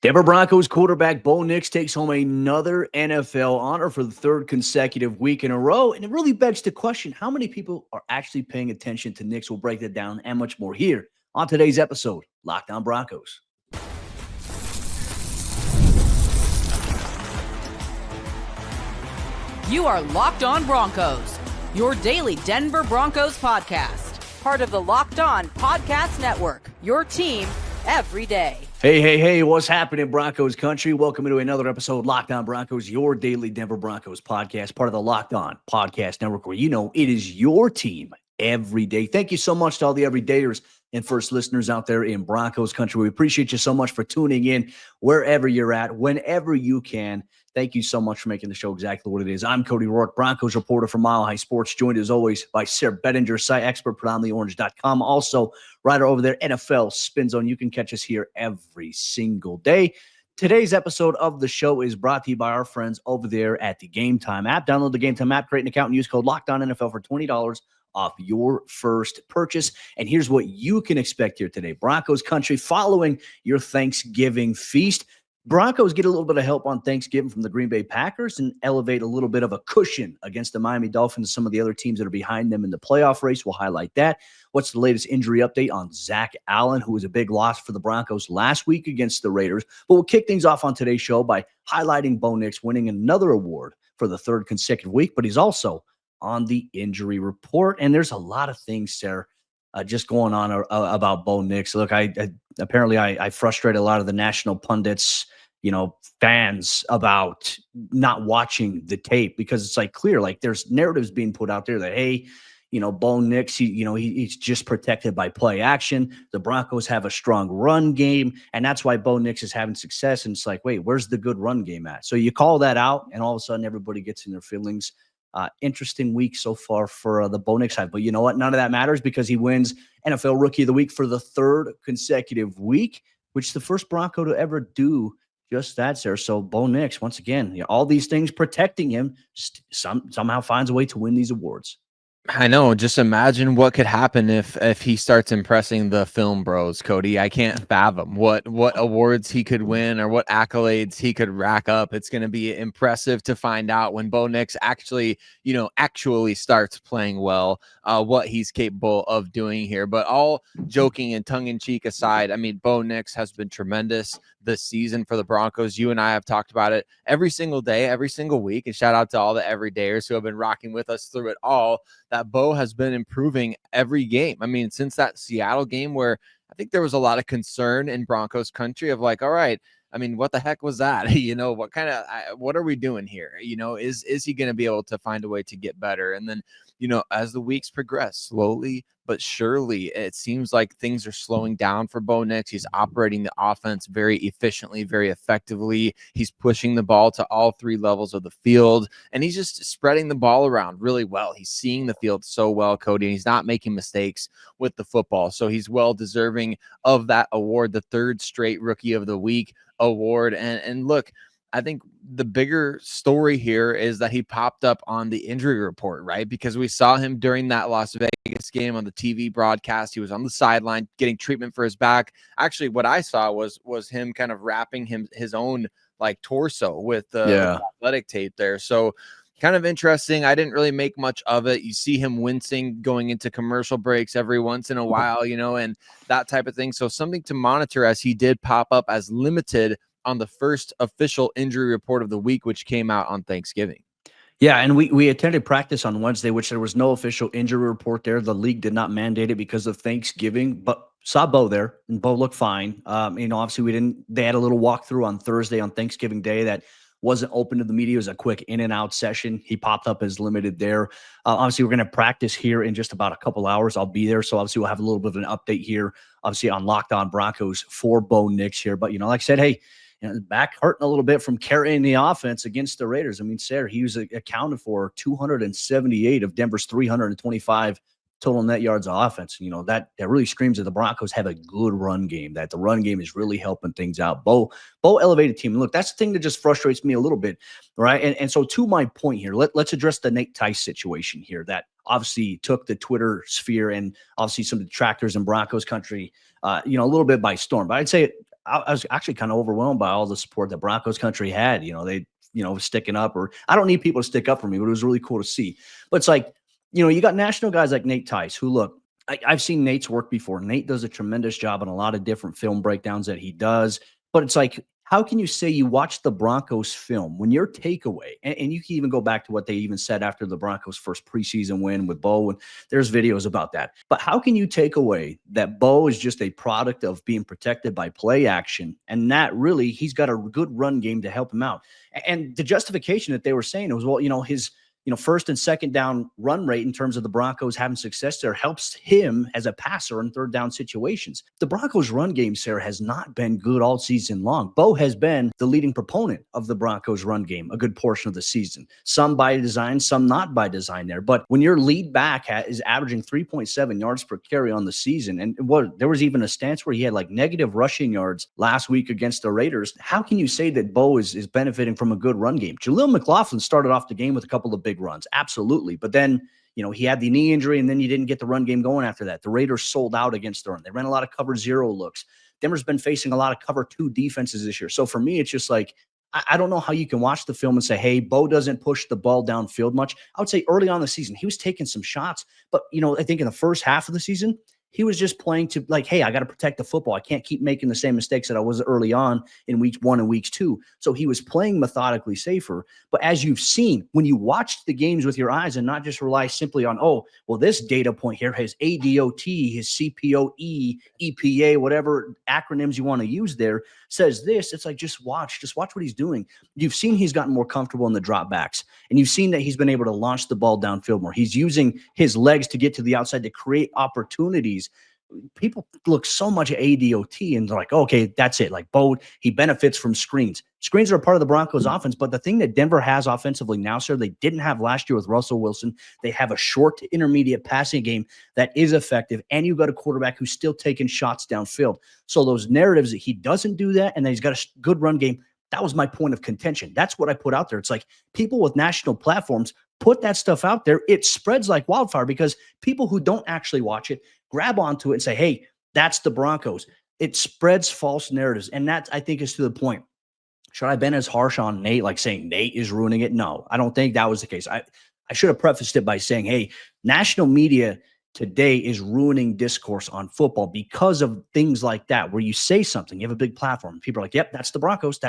Denver Broncos quarterback Bo Nix takes home another NFL honor for the third consecutive week in a row. And it really begs the question, how many people are actually paying attention to Nix? We'll break that down and much more here on today's episode, Locked On Broncos. You are Locked On Broncos, your daily Denver Broncos podcast. Part of the Locked On Podcast Network, your team every day. Hey, what's happening, Broncos Country? Welcome to another episode, Locked On Broncos, your daily Denver Broncos podcast, part of the Locked On Podcast Network, where you know it is your team every day. Thank you so much to all the everydayers and first listeners out there in Broncos Country. We appreciate you so much for tuning in wherever you're at, whenever you can. Thank you so much for making the show exactly what it is. I'm Cody Roark, Broncos reporter for Mile High Sports, joined as always by Sayre Bedinger, site expert, predominantlyorange.com. Also, writer over there, NFL Spin Zone. You can catch us here every single day. Today's episode of the show is brought to you by our friends over there at the Game Time app. Download the Game Time app, create an account, and use code LOCKEDONNFL for $20 off your first purchase. And here's what you can expect here today. Broncos Country, following your Thanksgiving feast, Broncos get a little bit of help on Thanksgiving from the Green Bay Packers and elevate a little bit of a cushion against the Miami Dolphins and some of the other teams that are behind them in the playoff race. We'll highlight that. What's the latest injury update on Zach Allen, who was a big loss for the Broncos last week against the Raiders? But we'll kick things off on today's show by highlighting Bo Nix winning another award for the third consecutive week, but he's also on the injury report. And there's a lot of things, Sarah, just going on about Bo Nix. Look, I frustrate a lot of the national pundits, fans about not watching the tape, because it's clear, there's narratives being put out there that, hey, Bo Nix, he's just protected by play action. The Broncos have a strong run game, and that's why Bo Nix is having success. And it's like, wait, where's the good run game at? So you call that out, and all of a sudden everybody gets in their feelings. Interesting week so far for the Bo Nix side. But you know what? None of that matters, because he wins NFL Rookie of the Week for the third consecutive week, which is the first Bronco to ever do just that, sir. So Bo Nix, once again, all these things protecting him, somehow finds a way to win these awards. I know. Just imagine what could happen if he starts impressing the film bros, Cody. I can't fathom what awards he could win or what accolades he could rack up. It's going to be impressive to find out when Bo Nix actually starts playing well, what he's capable of doing here. But all joking and tongue-in-cheek aside, I mean, Bo Nix has been tremendous this season for the Broncos. You and I have talked about it every single day, every single week. And shout out to all the everydayers who have been rocking with us through it all, that Bo has been improving every game. I mean, since that Seattle game where I think there was a lot of concern in Broncos country of all right, I mean, what the heck was that? What are we doing here? Is he going to be able to find a way to get better? And then, as the weeks progress, slowly but surely, it seems like things are slowing down for Bo Nix. He's operating the offense very efficiently, very effectively. He's pushing the ball to all three levels of the field, and he's just spreading the ball around really well. He's seeing the field so well, Cody, and he's not making mistakes with the football. So he's well deserving of that award, the third straight Rookie of the Week award. And look, I think the bigger story here is that he popped up on the injury report, right? Because we saw him during that Las Vegas game on the TV broadcast. He was on the sideline getting treatment for his back. Actually, what I saw was him kind of wrapping his own torso with the athletic tape there. So kind of interesting. I didn't really make much of it. You see him wincing going into commercial breaks every once in a while, and that type of thing. So something to monitor, as he did pop up as limited on the first official injury report of the week, which came out on Thanksgiving. Yeah, and we attended practice on Wednesday, which there was no official injury report there. The league did not mandate it because of Thanksgiving, but saw Bo there, and Bo looked fine. Obviously they had a little walkthrough on Thursday on Thanksgiving Day that wasn't open to the media. It was a quick in and out session. He popped up as limited there. Obviously, we're going to practice here in just about a couple hours. I'll be there. So obviously we'll have a little bit of an update here, obviously on Locked On Broncos for Bo Nix here. But, like I said, hey, back hurting a little bit from carrying the offense against the Raiders. I mean, Sayre, he was accounted for 278 of Denver's 325 total net yards of offense. That really screams that the Broncos have a good run game, that the run game is really helping things out. Bo elevated team. And look, that's the thing that just frustrates me a little bit, right? And so to my point here, let's address the Nate Tice situation here that obviously took the Twitter sphere and obviously some detractors in Broncos country, a little bit by storm. But I'd say I was actually kind of overwhelmed by all the support that Broncos Country had. They, sticking up, or I don't need people to stick up for me, but it was really cool to see. But it's like, you got national guys like Nate Tice, who look, I've seen Nate's work before. Nate does a tremendous job on a lot of different film breakdowns that he does. But it's like, how can you say you watch the Broncos film when your takeaway, and you can even go back to what they even said after the Broncos' first preseason win with Bo, and there's videos about that. But how can you take away that Bo is just a product of being protected by play action, and that really he's got a good run game to help him out? And the justification that they were saying was, well, his first and second down run rate in terms of the Broncos having success there helps him as a passer in third down situations. The Broncos run game, Sayre, has not been good all season long. Bo has been the leading proponent of the Broncos run game a good portion of the season. Some by design, some not by design there. But when your lead back is averaging 3.7 yards per carry on the season, and there was even a stance where he had like negative rushing yards last week against the Raiders, how can you say that Bo is benefiting from a good run game? Jaleel McLaughlin started off the game with a couple of big runs, absolutely, but then he had the knee injury, and then you didn't get the run game going after that. The Raiders sold out against the run. They ran a lot of cover 0 looks. Denver's been facing a lot of cover 2 defenses this year. So for me, it's just like, I don't know how you can watch the film and say, hey, Bo doesn't push the ball downfield much. I would say early on in the season, he was taking some shots, but I think in the first half of the season, he was just playing to like, hey, I got to protect the football. I can't keep making the same mistakes that I was early on in weeks 1 and weeks 2. So he was playing methodically safer. But as you've seen, when you watch the games with your eyes and not just rely simply on, oh, well, this data point here, his ADOT, his CPOE, EPA, whatever acronyms you want to use there, says this, it's like, just watch what he's doing. You've seen he's gotten more comfortable in the dropbacks, and you've seen that he's been able to launch the ball downfield more. He's using his legs to get to the outside to create opportunities. People look so much at ADOT and they're like, okay, that's it. Like Bo, he benefits from screens. Screens are a part of the Broncos offense, but the thing that Denver has offensively now, sir, they didn't have last year with Russell Wilson. They have a short to intermediate passing game that is effective, and you've got a quarterback who's still taking shots downfield. So those narratives that he doesn't do that and that he's got a good run game, that was my point of contention. That's what I put out there. It's like people with national platforms put that stuff out there. It spreads like wildfire because people who don't actually watch it grab onto it and say, hey, that's the Broncos. It spreads false narratives. And that, I think, is to the point. Should I have been as harsh on Nate, like saying Nate is ruining it? No, I don't think that was the case. I should have prefaced it by saying, hey, national media today is ruining discourse on football because of things like that, where you say something, you have a big platform. People are like, yep, that's the Broncos.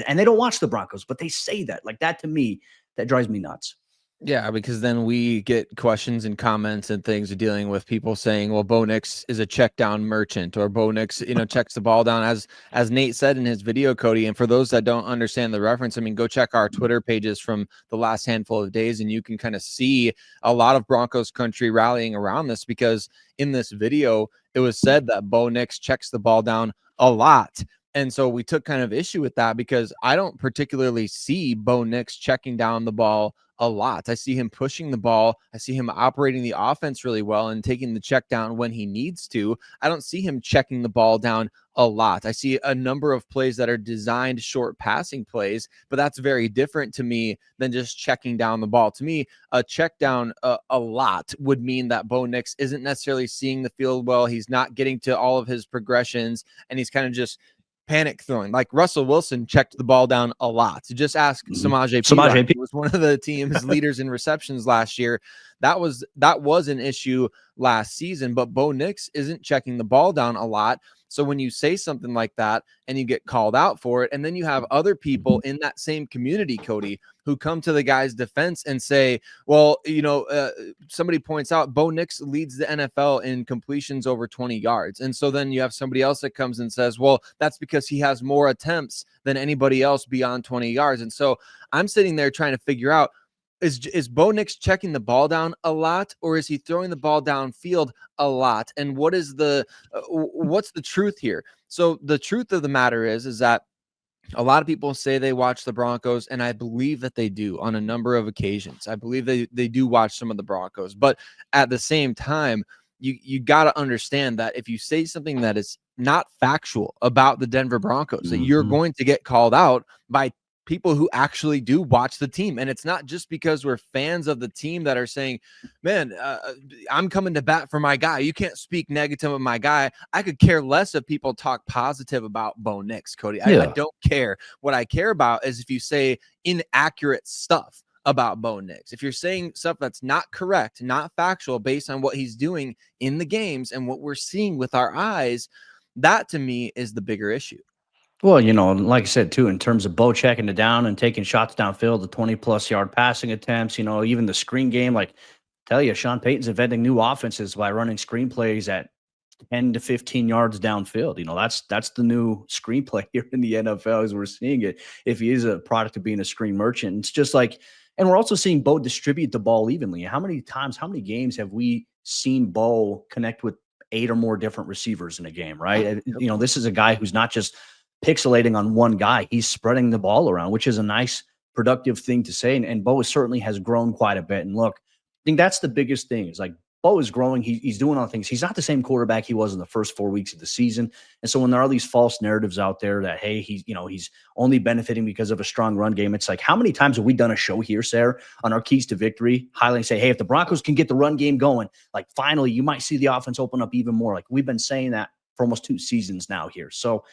And they don't watch the Broncos, but they say that. Like that, to me, that drives me nuts. Yeah, because then we get questions and comments and things dealing with people saying, well, Bo Nix is a check down merchant, or Bo Nix, checks the ball down, as Nate said in his video, Cody. And for those that don't understand the reference, I mean, go check our Twitter pages from the last handful of days, and you can kind of see a lot of Broncos country rallying around this, because in this video, it was said that Bo Nix checks the ball down a lot. And so we took kind of issue with that, because I don't particularly see Bo Nix checking down the ball a lot. I see him pushing the ball. I see him operating the offense really well and taking the check down when he needs to. I don't see him checking the ball down a lot. I see a number of plays that are designed short passing plays, but that's very different to me than just checking down the ball. To me, a check down a lot would mean that Bo Nix isn't necessarily seeing the field well. He's not getting to all of his progressions, and he's kind of just panic throwing. Like Russell Wilson checked the ball down a lot. So just ask Samaje P. He was one of the team's leaders in receptions last year. That was an issue last season, but Bo Nix isn't checking the ball down a lot. So when you say something like that and you get called out for it, and then you have other people in that same community, Cody, who come to the guy's defense and say, well, somebody points out Bo Nix leads the NFL in completions over 20 yards. And so then you have somebody else that comes and says, well, that's because he has more attempts than anybody else beyond 20 yards. And so I'm sitting there trying to figure out, is Bo Nix checking the ball down a lot, or is he throwing the ball downfield a lot? And what is what's the truth here? So the truth of the matter is that a lot of people say they watch the Broncos, and I believe that they do on a number of occasions. I believe they do watch some of the Broncos, but at the same time, you got to understand that if you say something that is not factual about the Denver Broncos, that you're going to get called out by people who actually do watch the team. And it's not just because we're fans of the team that are saying, man, I'm coming to bat for my guy. You can't speak negative of my guy. I could care less if people talk positive about Bo Nix, Cody. I don't care. What I care about is if you say inaccurate stuff about Bo Nix. If you're saying stuff that's not correct, not factual, based on what he's doing in the games and what we're seeing with our eyes, that to me is the bigger issue. Well, like I said, too, in terms of Bo checking it down and taking shots downfield, the 20-plus yard passing attempts, even the screen game, like, tell you, Sean Payton's inventing new offenses by running screenplays at 10 to 15 yards downfield. That's the new screenplay here in the NFL as we're seeing it. If he is a product of being a screen merchant, it's just like, and we're also seeing Bo distribute the ball evenly. How many games have we seen Bo connect with 8 or more different receivers in a game, right? This is a guy who's not just pixelating on one guy. He's spreading the ball around, which is a nice, productive thing to say. And Bo certainly has grown quite a bit. And look, I think that's the biggest thing is like Bo is growing. He's doing all things. He's not the same quarterback he was in the first 4 weeks of the season. And so when there are these false narratives out there that, hey, he's only benefiting because of a strong run game. It's like, how many times have we done a show here, Sayre, on our keys to victory, highlighting, say, hey, if the Broncos can get the run game going, like finally you might see the offense open up even more. Like we've been saying that for almost 2 seasons now here. So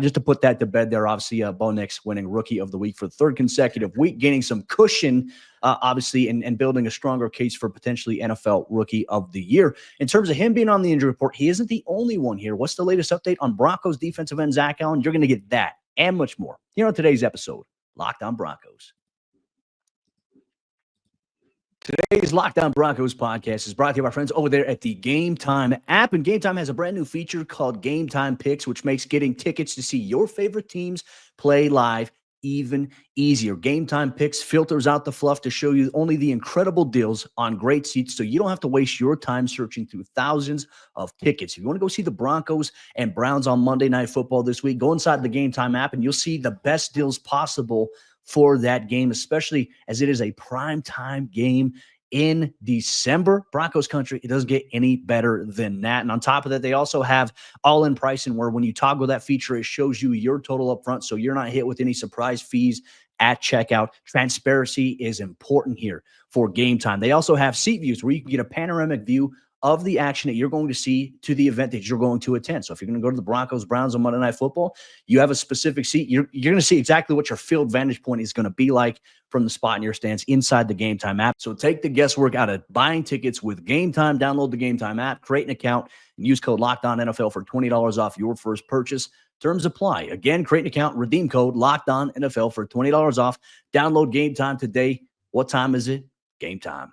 just to put that to bed there, obviously, Bo Nix winning Rookie of the Week for the 3rd consecutive week, gaining some cushion, obviously, and building a stronger case for potentially NFL Rookie of the Year. In terms of him being on the injury report, he isn't the only one here. What's the latest update on Broncos defensive end Zach Allen? You're going to get that and much more here on today's episode, Locked On Broncos. Today's Locked On Broncos podcast is brought to you by our friends over there at the Game Time app. And Game Time has a brand new feature called Game Time Picks, which makes getting tickets to see your favorite teams play live even easier. Game Time Picks filters out the fluff to show you only the incredible deals on great seats, so you don't have to waste your time searching through thousands of tickets. If you want to go see the Broncos and Browns on Monday Night Football this week, go inside the Game Time app and you'll see the best deals possible for that game, especially as it is a primetime game in December. Broncos Country, it doesn't get any better than that. And on top of that, they also have all-in pricing where when you toggle that feature, it shows you your total up front, so you're not hit with any surprise fees at checkout. Transparency is important here for Game Time. They also have seat views where you can get a panoramic view of the action that you're going to see to the event that you're going to attend. So if you're going to go to the Broncos Browns on Monday Night Football, you have a specific seat. You're going to see exactly what your field vantage point is going to be like from the spot in your stands inside the Game Time app. So take the guesswork out of buying tickets with Game Time. Download the Game Time app, create an account, and use code LOCKEDONNFL for $20 off your first purchase. Terms apply. Again, create an account, redeem code LOCKEDONNFL for $20 off. Download Game Time today. What time is it? Game time.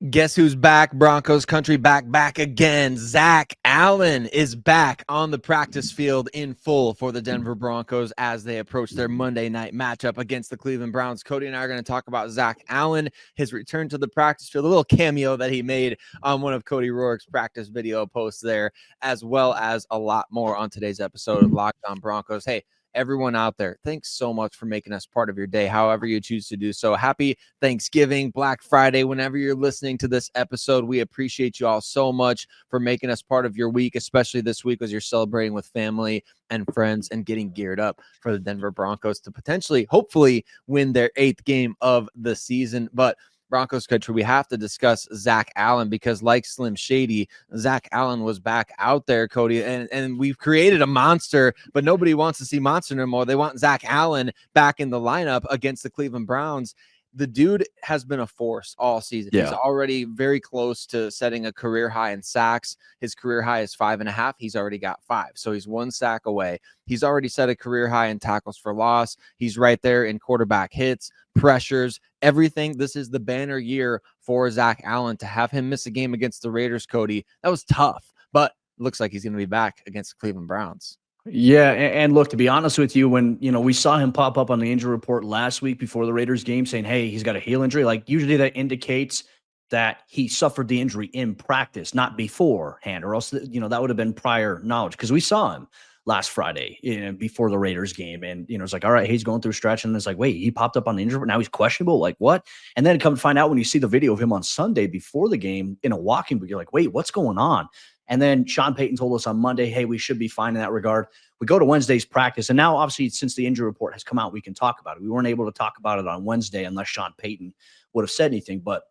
Guess who's back? Broncos Country back again. Zach Allen is back on the practice field in full for the Denver Broncos as they approach their Monday night matchup against the Cleveland Browns. Cody and I are going to talk about Zach Allen, his return to the practice field, a little cameo that he made on one of Cody Roark's practice video posts there, as well as a lot more on today's episode of Locked On Broncos. Hey, everyone out there, thanks so much for making us part of your day, however you choose to do so. Happy Thanksgiving, Black Friday, whenever you're listening to this episode. We appreciate you all so much for making us part of your week, especially this week as you're celebrating with family and friends and getting geared up for the Denver Broncos to potentially, hopefully, win their 8th game of the season. But Broncos Country, we have to discuss Zach Allen because, like Slim Shady, Zach Allen was back out there, Cody, and we've created a monster, but nobody wants to see monster no more. They want Zach Allen back in the lineup against the Cleveland Browns. The dude has been a force all season. Yeah. He's already very close to setting a career high in sacks. His career high is 5.5. He's already got 5. So he's 1 sack away. He's already set a career high in tackles for loss. He's right there in quarterback hits, pressures, everything. This is the banner year for Zach Allen. To have him miss a game against the Raiders, Cody, that was tough, but looks like he's going to be back against the Cleveland Browns. Yeah, and look, to be honest with you, when we saw him pop up on the injury report last week before the Raiders game saying, hey, he's got a heel injury, like usually that indicates that he suffered the injury in practice, not beforehand, or else that would have been prior knowledge, because we saw him last Friday before the Raiders game, and it's like, all right, he's going through a stretch, and it's like, wait, he popped up on the injury report, now he's questionable, like what? And then come to find out when you see the video of him on Sunday before the game in a walking boot, you're like, wait, what's going on? And then Sean Payton told us on Monday, hey, we should be fine in that regard. We go to Wednesday's practice. And now, obviously, since the injury report has come out, we can talk about it. We weren't able to talk about it on Wednesday unless Sean Payton would have said anything. But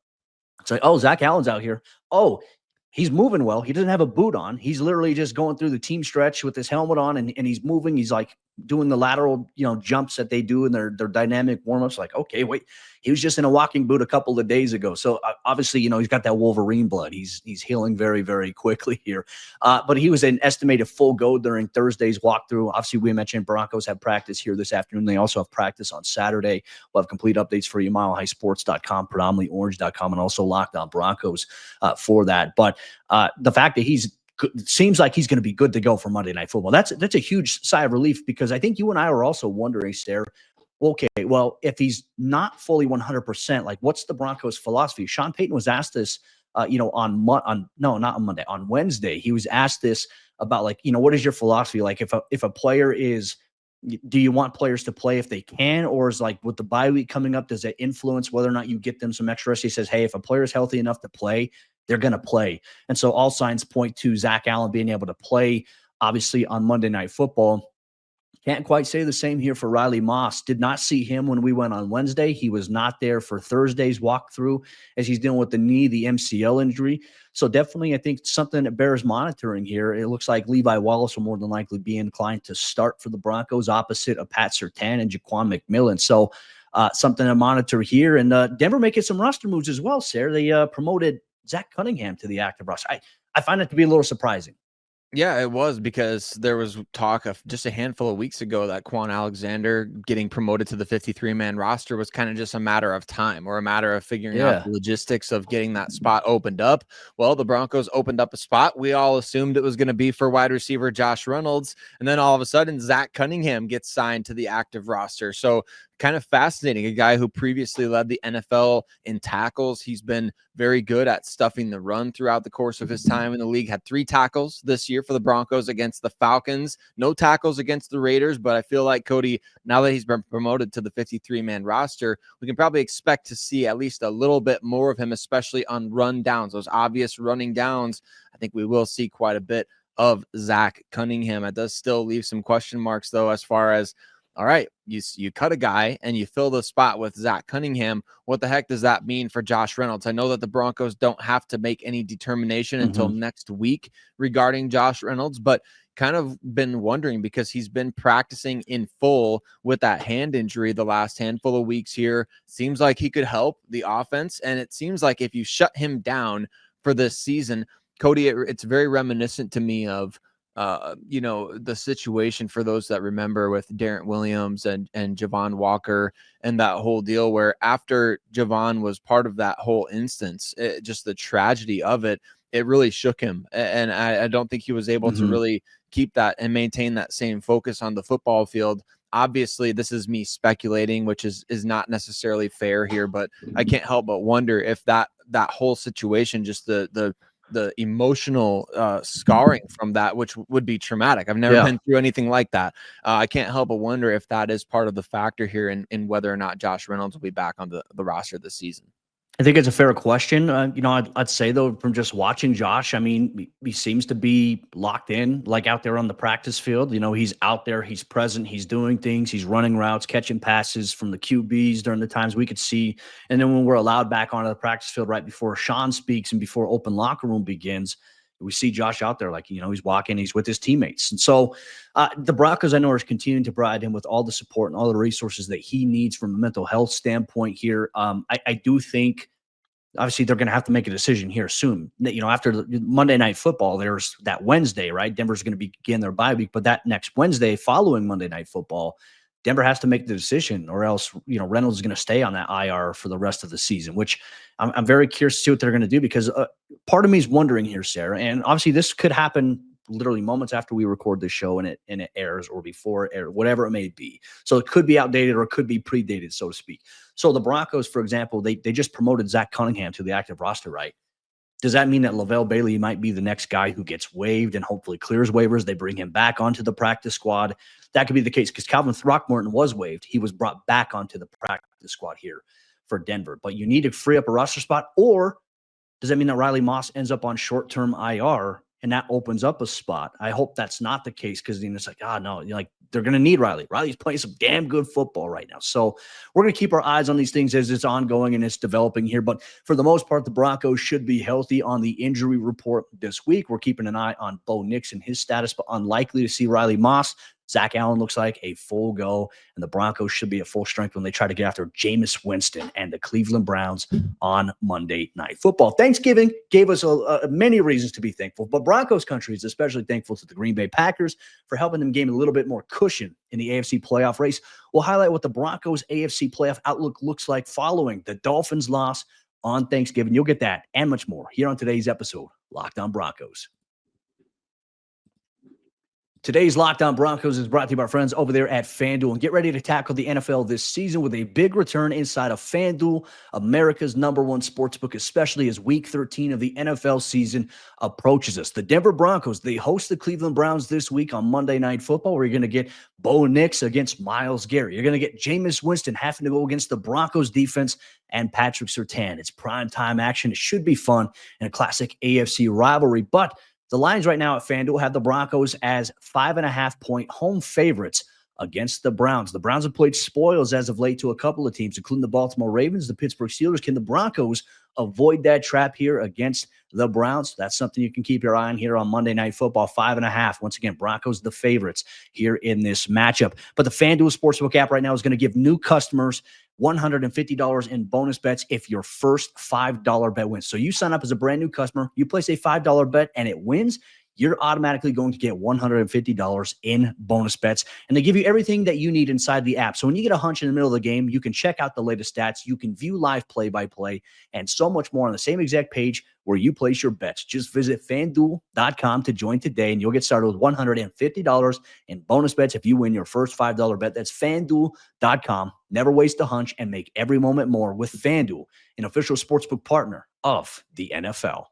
it's like, oh, Zach Allen's out here. Oh, he's moving well. He doesn't have a boot on. He's literally just going through the team stretch with his helmet on, and he's moving. He's like doing the lateral, jumps that they do in their dynamic warmups. Like, okay, wait, he was just in a walking boot a couple of days ago. So obviously, he's got that Wolverine blood. He's healing very, very quickly here. But he was an estimated full go during Thursday's walkthrough. Obviously, we mentioned Broncos have practice here this afternoon. They also have practice on Saturday. We'll have complete updates for you, milehighsports.com, predominantly orange.com, and also Locked On Broncos for that. But the fact that seems like he's going to be good to go for Monday Night Football. That's a huge sigh of relief, because I think you and I were also wondering, Sayre, okay, well, if he's not fully 100%, like, what's the Broncos' philosophy? Sean Payton was asked this, on Wednesday. He was asked this about, like, what is your philosophy? Like, if a player is, do you want players to play if they can, or is, like, with the bye week coming up, does it influence whether or not you get them some extra rest? He says, hey, if a player is healthy enough to play, they're going to play. And so all signs point to Zach Allen being able to play, obviously, on Monday Night Football. Can't quite say the same here for Riley Moss. Did not see him when we went on Wednesday. He was not there for Thursday's walkthrough, as he's dealing with the knee, the MCL injury. So definitely, I think, something that bears monitoring here. It looks like Levi Wallace will more than likely be inclined to start for the Broncos, opposite of Pat Surtain and Jaquan McMillan. So something to monitor here. And Denver making some roster moves as well, Sayre. They promoted Zach Cunningham to the active roster. I find it to be a little surprising. Yeah, it was, because there was talk of just a handful of weeks ago that Quan Alexander getting promoted to the 53-man roster was kind of just a matter of time, or a matter of figuring out the logistics of getting that spot opened up. Well, the Broncos opened up a spot. We all assumed it was going to be for wide receiver Josh Reynolds. And then all of a sudden, Zach Cunningham gets signed to the active roster. So kind of fascinating. A guy who previously led the NFL in tackles. He's been very good at stuffing the run throughout the course of his time in the league. Had 3 tackles this year for the Broncos against the Falcons. No tackles against the Raiders, but I feel like, Cody, now that he's been promoted to the 53-man roster, we can probably expect to see at least a little bit more of him, especially on run downs, those obvious running downs. I think we will see quite a bit of Zach Cunningham. It does still leave some question marks, though, as far as, all right, you cut a guy and you fill the spot with Zach Cunningham. What the heck does that mean for Josh Reynolds? I know that the Broncos don't have to make any determination until next week regarding Josh Reynolds, but kind of been wondering, because he's been practicing in full with that hand injury the last handful of weeks here. Seems like he could help the offense, and it seems like if you shut him down for this season, Cody, it's very reminiscent to me of the situation, for those that remember, with Darren Williams and Javon Walker and that whole deal, where after Javon was part of that whole instance, just the tragedy of it, it really shook him. And I don't think he was able to really keep that and maintain that same focus on the football field. Obviously, this is me speculating, which is not necessarily fair here, but I can't help but wonder if that whole situation, just the emotional scarring from that, which would be traumatic. I've never been through anything like that. I can't help but wonder if that is part of the factor here in whether or not Josh Reynolds will be back on the roster this season. I think it's a fair question. I'd say, though, from just watching Josh, I mean, he seems to be locked in, like out there on the practice field. He's out there, he's present, he's doing things, he's running routes, catching passes from the QBs during the times we could see. And then when we're allowed back onto the practice field right before Sean speaks and before open locker room begins, we see Josh out there, like, he's walking, he's with his teammates. And so the Broncos, I know, are continuing to provide him with all the support and all the resources that he needs from a mental health standpoint here. I do think, obviously, they're going to have to make a decision here soon. After Monday Night Football, there's that Wednesday, right? Denver's going to begin their bye week, but that next Wednesday following Monday Night Football, Denver has to make the decision, or else, Reynolds is going to stay on that IR for the rest of the season, which I'm very curious to see what they're going to do, because part of me is wondering here, Sayre, and obviously this could happen literally moments after we record this show and it airs, or before it airs, whatever it may be. So it could be outdated or it could be predated, so to speak. So the Broncos, for example, they just promoted Zach Cunningham to the active roster, right? Does that mean that Lavelle Bailey might be the next guy who gets waived and hopefully clears waivers? They bring him back onto the practice squad. That could be the case, because Calvin Throckmorton was waived. He was brought back onto the practice squad here for Denver. But you need to free up a roster spot, or does that mean that Riley Moss ends up on short-term IR and that opens up a spot. I hope that's not the case because it's like, no, like they're going to need Riley. Riley's playing some damn good football right now. So we're going to keep our eyes on these things as it's ongoing and it's developing here. But for the most part, the Broncos should be healthy on the injury report this week. We're keeping an eye on Bo Nix and his status, but unlikely to see Riley Moss. Zach Allen looks like a full go, and the Broncos should be at full strength when they try to get after Jameis Winston and the Cleveland Browns on Monday Night Football. Thanksgiving gave us many reasons to be thankful, but Broncos Country is especially thankful to the Green Bay Packers for helping them gain a little bit more cushion in the AFC playoff race. We'll highlight what the Broncos AFC playoff outlook looks like following the Dolphins loss on Thanksgiving. You'll get that and much more here on today's episode, Locked On Broncos. Today's Locked On Broncos is brought to you by our friends over there at FanDuel. And get ready to tackle the NFL this season with a big return inside of FanDuel, America's #1 sportsbook, especially as Week 13 of the NFL season approaches us. The Denver Broncos, they host the Cleveland Browns this week on Monday Night Football, where you're going to get Bo Nix against Myles Garrett. You're going to get Jameis Winston having to go against the Broncos defense and Patrick Surtain. It's primetime action. It should be fun and a classic AFC rivalry, but the lines right now at FanDuel have the Broncos as 5.5-point home favorites against the Browns. The Browns have played spoils as of late to a couple of teams, including the Baltimore Ravens, the Pittsburgh Steelers. Can the Broncos avoid that trap here against the Browns? That's something you can keep your eye on here on Monday Night Football. 5.5. Once again, Broncos the favorites here in this matchup. But the FanDuel Sportsbook app right now is going to give new customers $150 in bonus bets if your first $5 bet wins. So you sign up as a brand new customer, you place a $5 bet and it wins, you're automatically going to get $150 in bonus bets. And they give you everything that you need inside the app. So when you get a hunch in the middle of the game, you can check out the latest stats. You can view live play-by-play and so much more on the same exact page where you place your bets. Just visit FanDuel.com to join today, and you'll get started with $150 in bonus bets if you win your first $5 bet. That's FanDuel.com. Never waste a hunch and make every moment more with FanDuel, an official sportsbook partner of the NFL.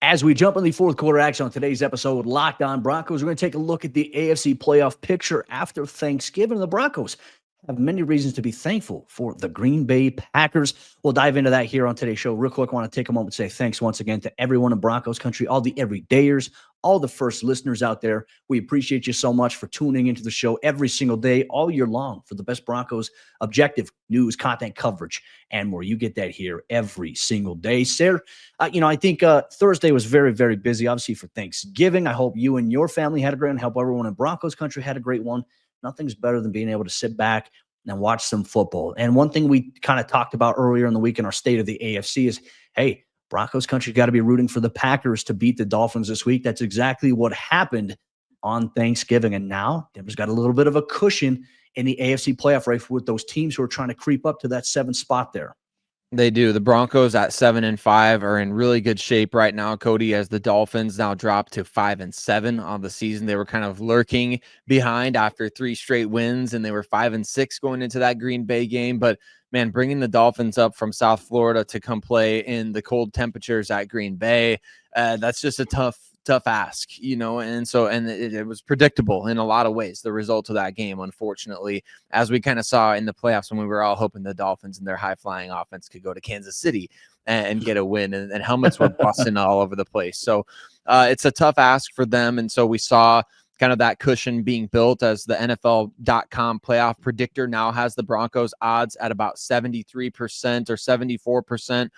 As we jump in the fourth quarter action on today's episode, Locked On Broncos, we're going to take a look at the AFC playoff picture after Thanksgiving. The Broncos have many reasons to be thankful for the Green Bay Packers. We'll dive into that here on today's show. Real quick, I want to take a moment to say thanks once again to everyone in Broncos Country, all the everydayers, all the first listeners out there. We appreciate you so much for tuning into the show every single day, all year long, for the best Broncos objective news, content coverage, and more. You get that here every single day. Sayre, I think Thursday was very, very busy, obviously, for Thanksgiving. I hope you and your family had a great one. I hope everyone in Broncos Country had a great one. Nothing's better than being able to sit back and watch some football. And one thing we kind of talked about earlier in the week in our State of the AFC is, hey, Broncos Country got to be rooting for the Packers to beat the Dolphins this week. That's exactly what happened on Thanksgiving. And now Denver's got a little bit of a cushion in the AFC playoff race with those teams who are trying to creep up to that 7th spot there. They do. The Broncos at 7-5 are in really good shape right now, Cody, as the Dolphins now drop to 5-7 on the season. They were kind of lurking behind after 3 straight wins, and they were 5-6 going into that Green Bay game. But man, bringing the Dolphins up from South Florida to come play in the cold temperatures at Green Bay, that's just a tough ask, and it was predictable in a lot of ways, the result of that game, unfortunately, as we kind of saw in the playoffs when we were all hoping the Dolphins and their high-flying offense could go to Kansas City and get a win, and helmets were busting all over the place. So it's a tough ask for them, and so we saw kind of that cushion being built as the NFL.com playoff predictor now has the Broncos odds at about 73% or 74%.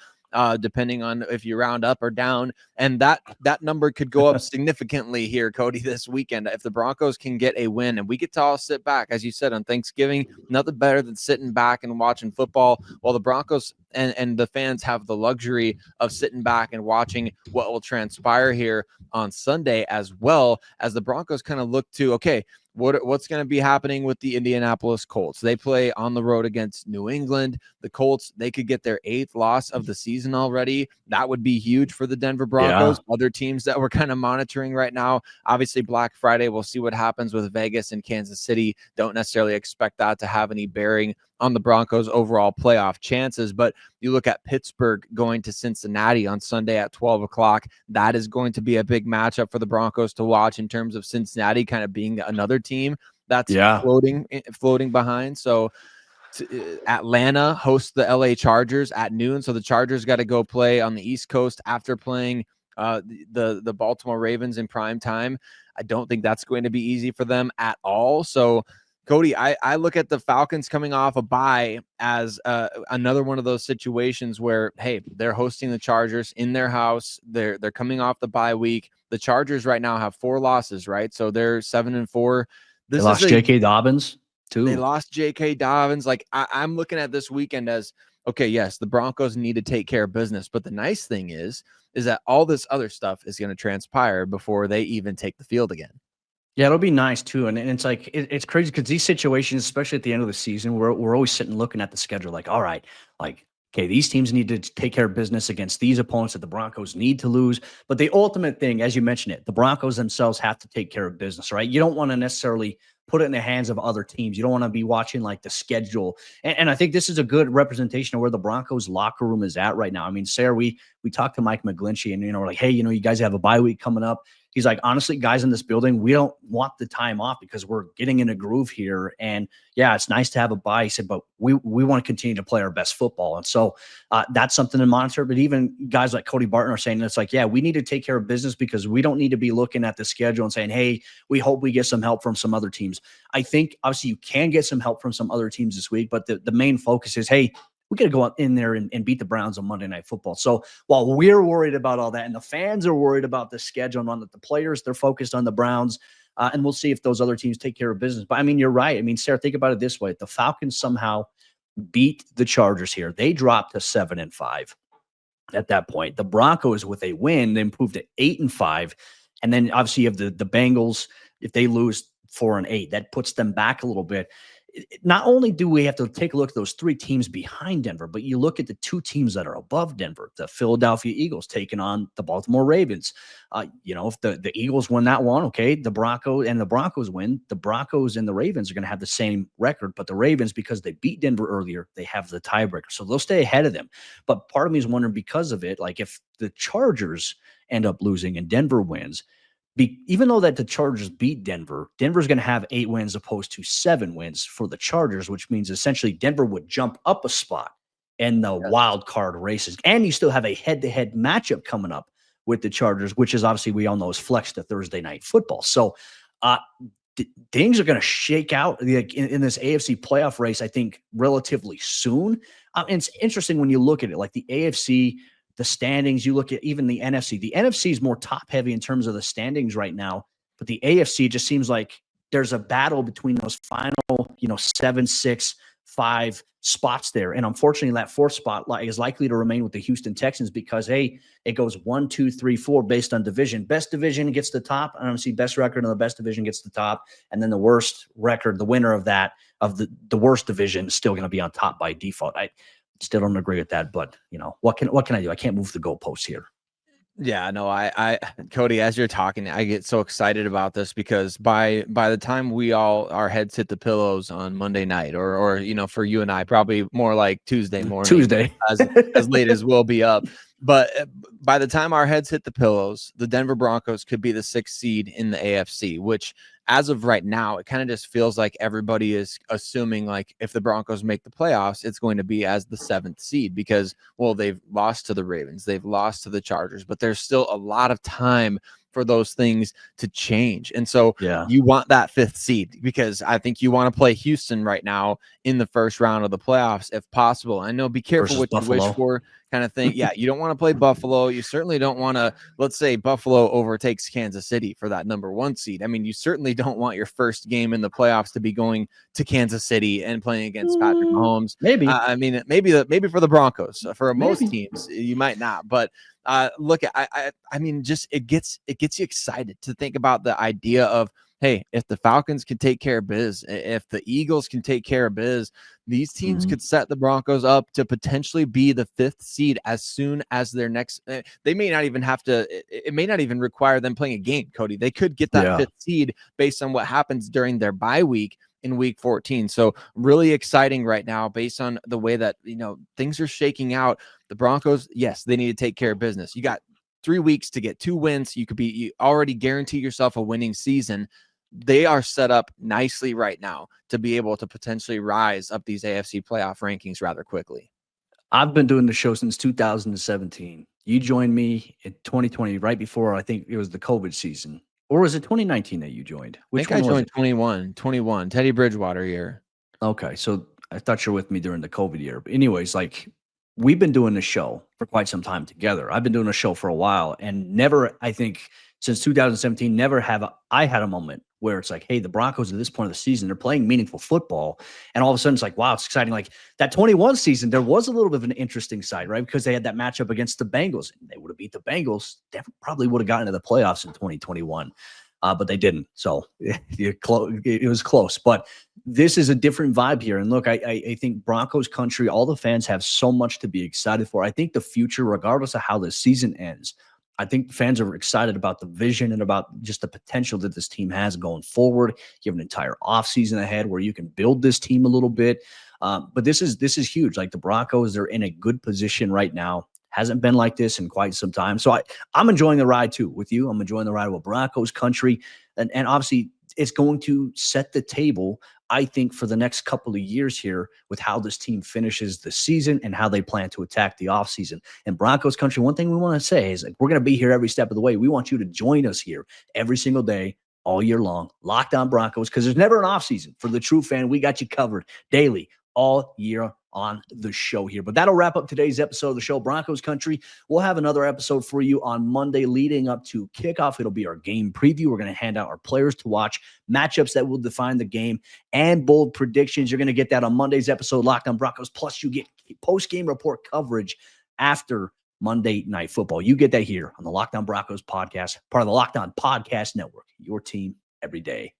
Depending on if you round up or down. And that number could go up significantly here, Cody, this weekend. If the Broncos can get a win and we get to all sit back, as you said, on Thanksgiving, nothing better than sitting back and watching football while the Broncos and the fans have the luxury of sitting back and watching what will transpire here on Sunday, as well as the Broncos kind of look to, okay, what's going to be happening with the Indianapolis Colts? They play on the road against New England. The Colts, they could get their 8th loss of the season already. That would be huge for the Denver Broncos. Yeah. Other teams that we're kind of monitoring right now, obviously Black Friday, we'll see what happens with Vegas and Kansas City. Don't necessarily expect that to have any bearing on the Broncos' overall playoff chances. But you look at Pittsburgh going to Cincinnati on Sunday at 12 o'clock. That is going to be a big matchup for the Broncos to watch in terms of Cincinnati kind of being another team that's floating behind. So Atlanta hosts the LA Chargers at noon. So the Chargers got to go play on the East Coast after playing the Baltimore Ravens in prime time. I don't think that's going to be easy for them at all. So Cody, I look at the Falcons coming off a bye as another one of those situations where, hey, they're hosting the Chargers in their house. They're coming off the bye week. The Chargers right now have 4 losses, right? So they're 7-4. They lost J.K. Dobbins too. They lost J.K. Dobbins. Like I'm looking at this weekend as, okay, yes, the Broncos need to take care of business. But the nice thing is that all this other stuff is going to transpire before they even take the field again. Yeah, it'll be nice too, and it's like it's crazy because these situations, especially at the end of the season, we're always sitting looking at the schedule, like, all right, like, okay, these teams need to take care of business against these opponents that the Broncos need to lose. But the ultimate thing, as you mentioned it, the Broncos themselves have to take care of business, right? You don't want to necessarily put it in the hands of other teams. You don't want to be watching like the schedule, and I think this is a good representation of where the Broncos locker room is at right now. I mean, Sayre, we talked to Mike McGlinchey, and we're like, hey, you guys have a bye week coming up. He's like, honestly, guys in this building, we don't want the time off because we're getting in a groove here. And yeah, it's nice to have a bye. He said, but we want to continue to play our best football. And so that's something to monitor. But even guys like Cody Barton are saying it's like, yeah, we need to take care of business because we don't need to be looking at the schedule and saying, hey, we hope we get some help from some other teams. I think obviously you can get some help from some other teams this week, but the main focus is, hey, we got to go out in there and beat the Browns on Monday Night Football. So while we're worried about all that and the fans are worried about the schedule and on the players, they're focused on the Browns. And we'll see if those other teams take care of business. But I mean, you're right. I mean, Sayre, think about it this way. The Falcons somehow beat the Chargers here. They dropped to 7-5 at that point. The Broncos with a win, they improved to 8-5. And then obviously you have the Bengals. If they lose 4-8, that puts them back a little bit. Not only do we have to take a look at those 3 teams behind Denver, but you look at the 2 teams that are above Denver, the Philadelphia Eagles taking on the Baltimore Ravens. If the Eagles win that one, okay, the Broncos win, the Broncos and the Ravens are going to have the same record, but the Ravens, because they beat Denver earlier, they have the tiebreaker. So they'll stay ahead of them. But part of me is wondering because of it, like if the Chargers end up losing and Denver wins, even though that the Chargers beat Denver, Denver's going to have 8 wins opposed to 7 wins for the Chargers, which means essentially Denver would jump up a spot in the wild card races. And you still have a head-to-head matchup coming up with the Chargers, which is obviously we all know is flexed to Thursday Night Football. So things are going to shake out in this AFC playoff race, I think, relatively soon. And it's interesting when you look at it, like the AFC, the standings, you look at even the NFC. The NFC is more top heavy in terms of the standings right now, but the AFC just seems like there's a battle between those final, 7, 6, 5 spots there. And unfortunately, that 4th spot is likely to remain with the Houston Texans because, hey, it goes 1, 2, 3, 4 based on division. Best division gets the top. And obviously, best record in the best division gets the top. And then the worst record, the winner of that, of the worst division, is still going to be on top by default. I still don't agree with that, but what can I do? I can't move the goalposts here. Yeah, no, I Cody, as you're talking, I get so excited about this because by the time our heads hit the pillows on Monday night, or for you and I, probably more like Tuesday morning, as late as we'll be up. But by the time our heads hit the pillows, the Denver Broncos could be the 6th seed in the AFC, which as of right now, it kind of just feels like everybody is assuming like if the Broncos make the playoffs, it's going to be as the 7th seed because, well, they've lost to the Ravens, they've lost to the Chargers, but there's still a lot of time for those things to change. And so you want that 5th seed because I think you want to play Houston right now in the first round of the playoffs if possible. I know, be careful what you wish for kind of thing. Yeah, you don't want to play Buffalo. You certainly don't want to, let's say Buffalo overtakes Kansas City for that number 1 seed. I mean, you certainly don't want your first game in the playoffs to be going to Kansas City and playing against Patrick Mahomes. Maybe. Maybe for the Broncos. For most teams, you might not. But look, I mean, just it gets you excited to think about the idea of, hey, if the Falcons can take care of biz, if the Eagles can take care of biz, these teams could set the Broncos up to potentially be the 5th seed as soon as their next. They may not even have to. It may not even require them playing a game, Cody. They could get that 5th seed based on what happens during their bye week in week 14. So really exciting right now based on the way that, things are shaking out. The Broncos, yes, they need to take care of business. You got 3 weeks to get 2 wins. You already guarantee yourself a winning season. they are set up nicely right now to be able to potentially rise up these AFC playoff rankings rather quickly. I've been doing the show since 2017. You joined me in 2020, right before I think it was the COVID season. Or was it 2019 that you joined? I think I joined 21, Teddy Bridgewater year. Okay, so I thought you were with me during the COVID year. But anyways, like we've been doing the show for quite some time together. I've been doing a show for a while, and never, I think, since 2017, never have I had a moment where it's like, hey, the Broncos at this point of the season, they're playing meaningful football. And all of a sudden it's like, wow, it's exciting. Like that 21 season, there was a little bit of an interesting side, right? Because they had that matchup against the Bengals. And they would have beat the Bengals. They probably would have gotten to the playoffs in 2021. But they didn't. So it was close. But this is a different vibe here. And look, I think Broncos country, all the fans have so much to be excited for. I think the future, regardless of how the season ends, I think fans are excited about the vision and about just the potential that this team has going forward. You have an entire offseason ahead where you can build this team a little bit. But this is huge. Like the Broncos, they're in a good position right now. Hasn't been like this in quite some time. So I'm enjoying the ride too with you. I'm enjoying the ride with Broncos country. And obviously it's going to set the table, I think, for the next couple of years here with how this team finishes the season and how they plan to attack the offseason. And Broncos country, one thing we want to say is like, we're going to be here every step of the way. We want you to join us here every single day, all year long. Locked On Broncos, because there's never an offseason. For the true fan, we got you covered daily, all year on the show here. But that'll wrap up today's episode of the show, Broncos Country. We'll have another episode for you on Monday leading up to kickoff. It'll be our game preview. We're going to hand out our players to watch, matchups that will define the game, and bold predictions. You're going to get that on Monday's episode, Locked On Broncos. Plus, you get post-game report coverage after Monday Night Football. You get that here on the Locked On Broncos podcast, part of the Locked On Podcast Network, your team every day.